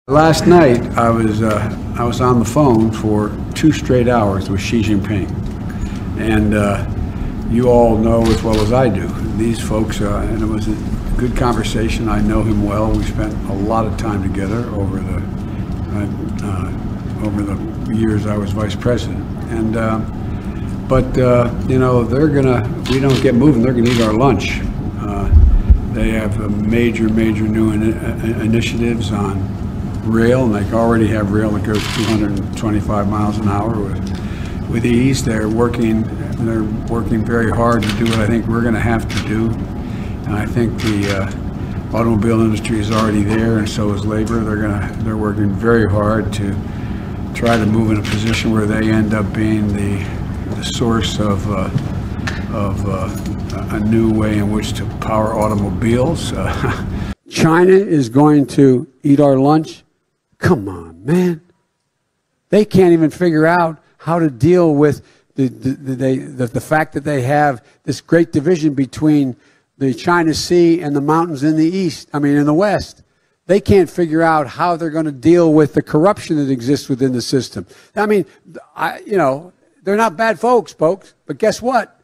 Last night, I was on the phone for 2 straight hours with Xi Jinping, and you all know as well as I do, these folks, and it was a good conversation. I know him well. We spent a lot of time together over the years I was vice president, and you know, we don't get moving, they're gonna eat our lunch. They have major new initiatives on rail, and they already have rail that goes 225 miles an hour with ease. They're working very hard to do what I think we're going to have to do. And I think the automobile industry is already there, and so is labor. They're working very hard to try to move in a position where they end up being the source of a new way in which to power automobiles. China is going to eat our lunch? Come on, man. They can't even figure out how to deal with the fact that they have this great division between the China Sea and the mountains in the east, in the west. They can't figure out how they're going to deal with the corruption that exists within the system. They're not bad folks, but guess what?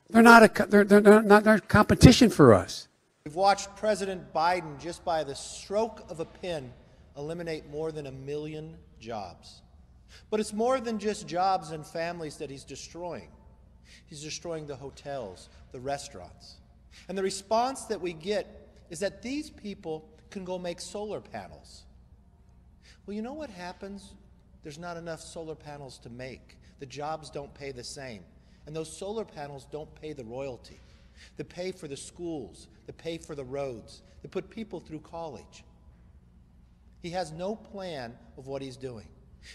They're not competition for us. We've watched President Biden, just by the stroke of a pen, eliminate more than 1 million jobs. But it's more than just jobs and families that he's destroying. He's destroying the hotels, the restaurants. And the response that we get is that these people can go make solar panels. Well, you know what happens? There's not enough solar panels to make. The jobs don't pay the same. And those solar panels don't pay the royalty. They pay for the schools, they pay for the roads, they put people through college. He has no plan of what he's doing.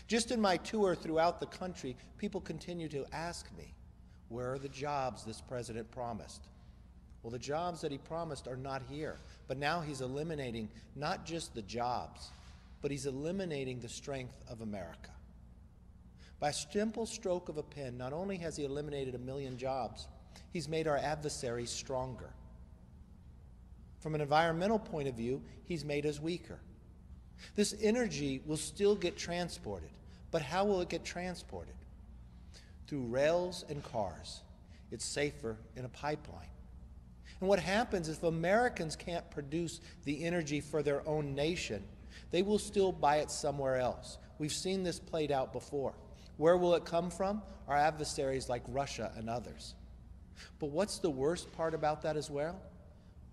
Just in my tour throughout the country, people continue to ask me, where are the jobs this president promised? Well, the jobs that he promised are not here, but now he's eliminating not just the jobs, but he's eliminating the strength of America. By a simple stroke of a pen, not only has he eliminated 1 million jobs, he's made our adversaries stronger. From an environmental point of view, he's made us weaker. This energy will still get transported, but how will it get transported? Through rails and cars. It's safer in a pipeline. And what happens is if Americans can't produce the energy for their own nation, they will still buy it somewhere else. We've seen this played out before. Where will it come from? Our adversaries like Russia and others. But what's the worst part about that as well?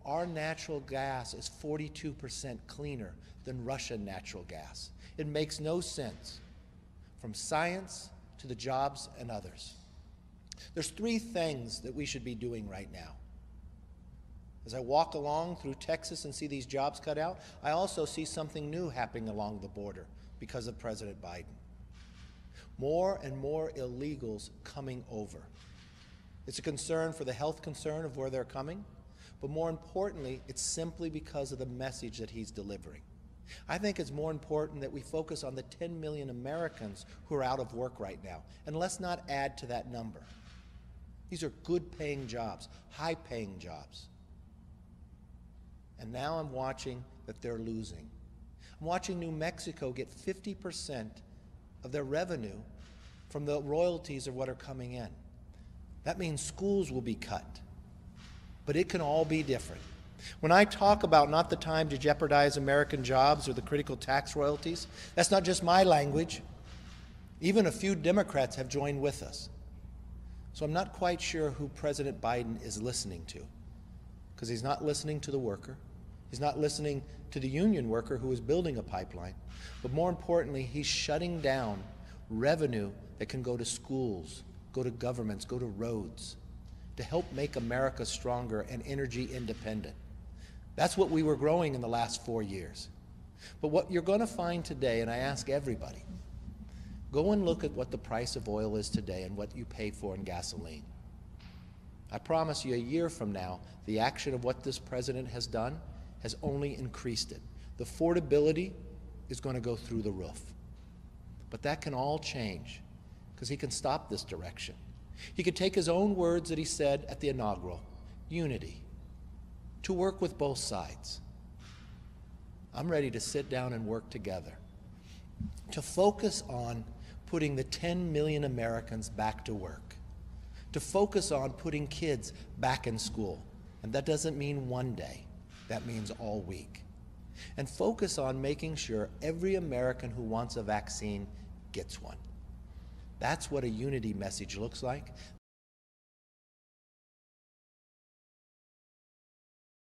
Our natural gas is 42% cleaner than Russian natural gas. It makes no sense, from science to the jobs and others. There's 3 things that we should be doing right now. As I walk along through Texas and see these jobs cut out, I also see something new happening along the border because of President Biden. More and more illegals coming over. It's a concern for the health concern of where they're coming, but more importantly, it's simply because of the message that he's delivering. I think it's more important that we focus on the 10 million Americans who are out of work right now, and let's not add to that number. These are good-paying jobs, high-paying jobs. And now I'm watching that they're losing. I'm watching New Mexico get 50% of their revenue from the royalties of what are coming in. That means schools will be cut. But it can all be different. When I talk about not the time to jeopardize American jobs or the critical tax royalties, that's not just my language. Even a few Democrats have joined with us. So I'm not quite sure who President Biden is listening to, because he's not listening to the worker. He's not listening to the union worker who is building a pipeline. But more importantly, he's shutting down revenue that can go to schools, go to governments, go to roads, to help make America stronger and energy independent. That's what we were growing in the last 4 years. But what you're going to find today, and I ask everybody, go and look at what the price of oil is today and what you pay for in gasoline. I promise you, a year from now, the action of what this president has done has only increased it. The affordability is going to go through the roof. But that can all change, because he can stop this direction. He could take his own words that he said at the inaugural, unity, to work with both sides. I'm ready to sit down and work together to focus on putting the 10 million Americans back to work, to focus on putting kids back in school. And that doesn't mean one day, that means all week. And focus on making sure every American who wants a vaccine gets one. That's what a unity message looks like.